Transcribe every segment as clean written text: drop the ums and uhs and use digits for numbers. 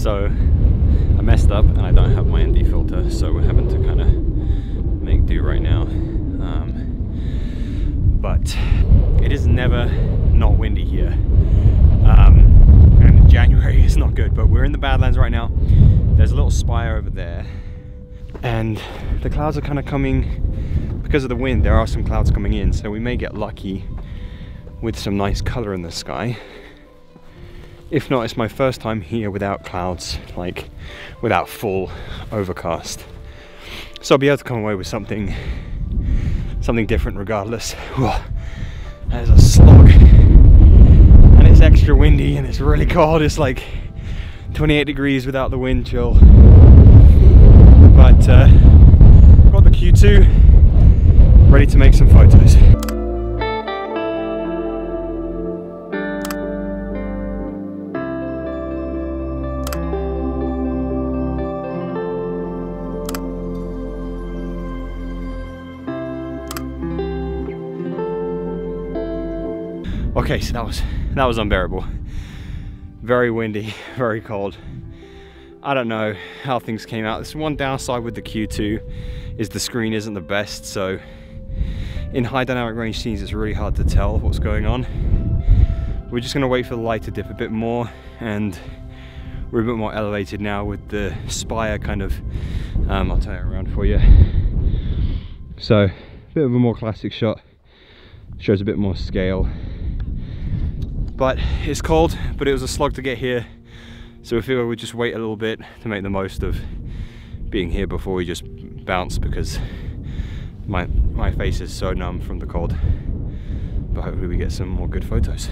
So I messed up and I don't have my ND filter, so we're having to kind of make do right now. But it is never not windy here. And January is not good, but we're in the Badlands right now. There's a little spire over there, and the clouds are kind of coming, because of the wind, there are some clouds coming in, so we may get lucky with some nice color in the sky. If not, it's my first time here without clouds, like without full overcast. So I'll be able to come away with something different regardless. Whoa, there's a slog. And it's extra windy and it's really cold. It's like 28 degrees without the wind chill. But I've got the Q2 ready to make some photos. Okay, so that was unbearable. Very windy, very cold. I don't know how things came out. This one downside with the Q2 is the screen isn't the best, so in high dynamic range scenes it's really hard to tell what's going on. We're just gonna wait for the light to dip a bit more, and we're a bit more elevated now with the spire kind of, I'll turn it around for you. So, a bit of a more classic shot, shows a bit more scale. But it's cold, but it was a slog to get here, so we figure we'd just wait a little bit to make the most of being here before we just bounce, because my face is so numb from the cold. But hopefully we get some more good photos.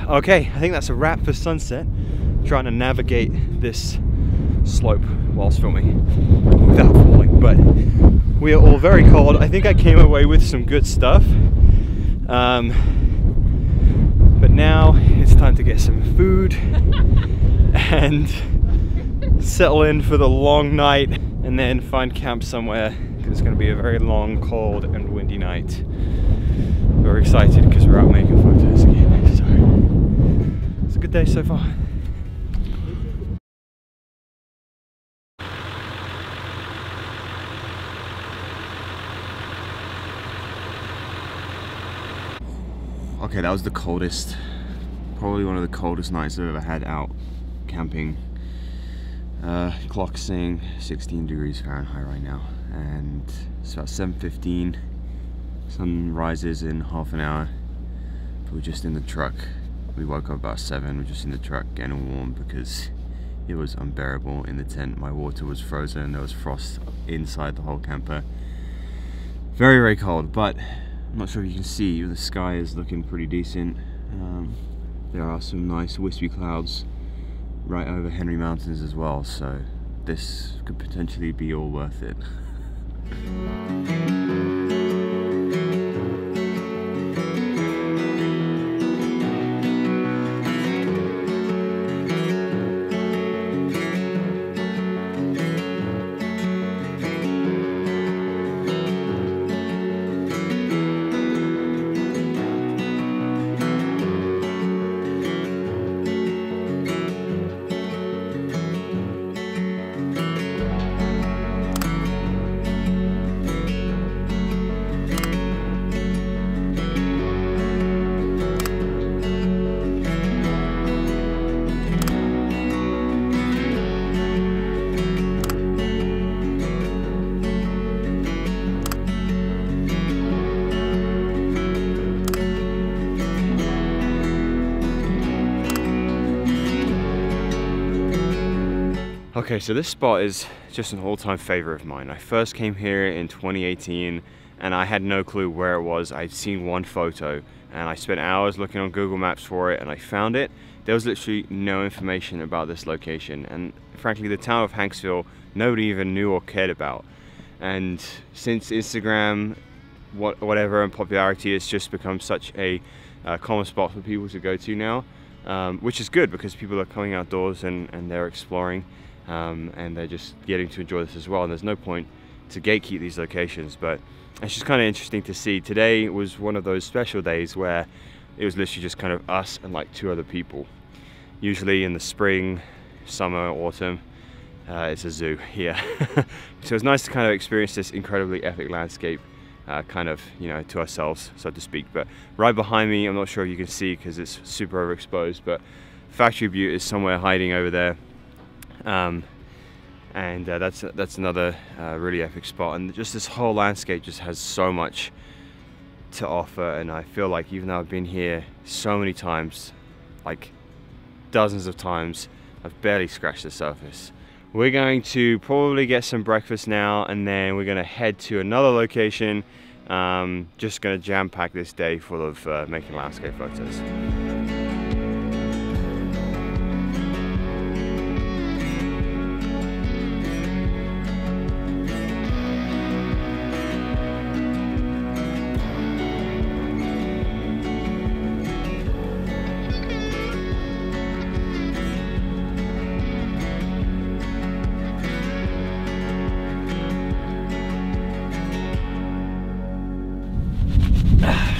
Okay, I think that's a wrap for sunset. Trying to navigate this slope whilst filming without falling, but we are all very cold. I think I came away with some good stuff. But now it's time to get some food and settle in for the long night, and then find camp somewhere, because it's going to be a very long, cold and windy night. We're excited because we're out making photos again. So it's a good day so far. Okay, that was the coldest, probably one of the coldest nights I've ever had out camping. Clock's saying 16 degrees Fahrenheit right now, and it's about 7:15. Sun rises in half an hour. But we're just in the truck. We woke up about 7. We're just in the truck getting warm because it was unbearable in the tent. My water was frozen. There was frost inside the whole camper. Very, very cold, but I'm not sure if you can see, the sky is looking pretty decent. There are some nice wispy clouds right over Henry Mountains as well, so this could potentially be all worth it. Okay, so this spot is just an all-time favorite of mine. I first came here in 2018 and I had no clue where it was. I'd seen one photo and I spent hours looking on Google Maps for it and I found it. There was literally no information about this location, and frankly the town of Hanksville nobody even knew or cared about. And since Instagram, whatever, and popularity, it's just become such a common spot for people to go to now, which is good because people are coming outdoors and they're exploring, and they're just getting to enjoy this as well. And there's no point to gatekeep these locations, but it's just kind of interesting to see. Today was one of those special days where it was literally just kind of us and like 2 other people. Usually in the spring, summer, autumn, it's a zoo here. So it's nice to kind of experience this incredibly epic landscape kind of, you know, to ourselves, so to speak. But right behind me, I'm not sure if you can see because it's super overexposed, but Factory Butte is somewhere hiding over there. And that's another really epic spot, and just this whole landscape just has so much to offer. And I feel like even though I've been here so many times, like dozens of times, I've barely scratched the surface. We're going to probably get some breakfast now, and then we're going to head to another location. Just going to jam pack this day full of making landscape photos.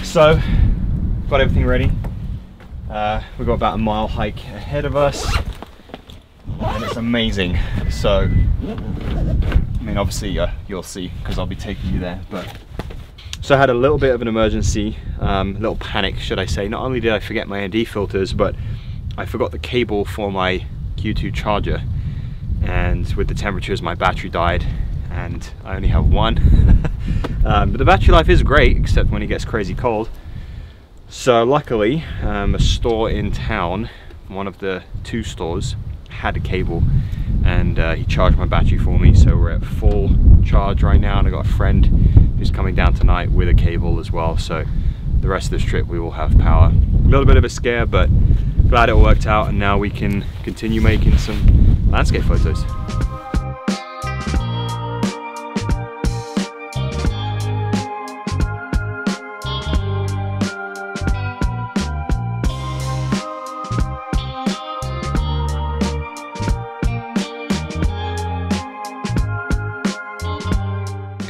So, got everything ready. We've got about a mile hike ahead of us, and it's amazing. So, I mean, obviously you'll see because I'll be taking you there. But so I had a little bit of an emergency, little panic, should I say. Not only did I forget my ND filters, but I forgot the cable for my Q2 charger, and with the temperatures, my battery died, and I only have one. But the battery life is great, except when it gets crazy cold. So luckily, a store in town, one of the 2 stores, had a cable, and he charged my battery for me. So we're at full charge right now, and I got a friend who's coming down tonight with a cable as well. So the rest of this trip we will have power. A little bit of a scare, but glad it worked out, and now we can continue making some landscape photos.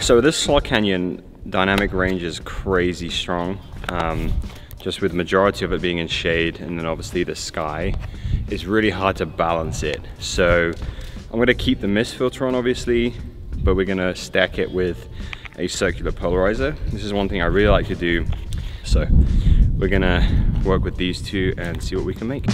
So this Slot Canyon dynamic range is crazy strong, just with the majority of it being in shade, and then obviously the sky is really hard to balance it. So I'm going to keep the mist filter on obviously, but we're going to stack it with a circular polarizer. This is one thing I really like to do, so we're going to work with these 2 and see what we can make.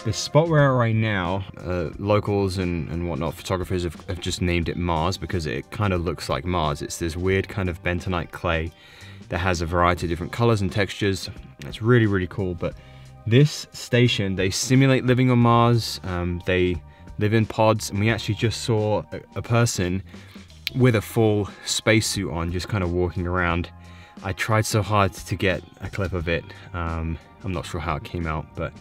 The spot we're at right now, locals and whatnot, photographers have just named it Mars because it kind of looks like Mars. It's this weird kind of bentonite clay that has a variety of different colors and textures. It's really, really cool. But this station, they simulate living on Mars. They live in pods, and we actually just saw a person with a full spacesuit on, just kind of walking around. I tried so hard to get a clip of it. I'm not sure how it came out, but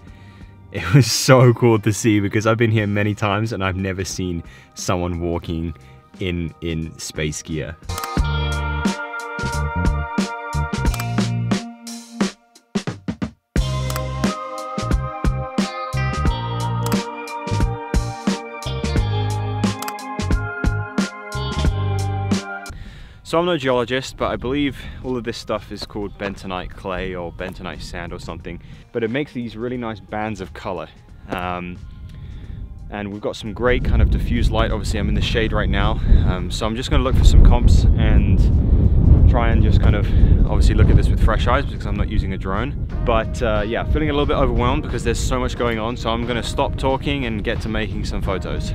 it was so cool to see because I've been here many times and I've never seen someone walking in space gear. So I'm no geologist, but I believe all of this stuff is called bentonite clay or bentonite sand or something, but it makes these really nice bands of color. And we've got some great kind of diffused light. Obviously I'm in the shade right now, so I'm just going to look for some comps and try and just kind of obviously look at this with fresh eyes because I'm not using a drone. But yeah, feeling a little bit overwhelmed because there's so much going on, so I'm going to stop talking and get to making some photos.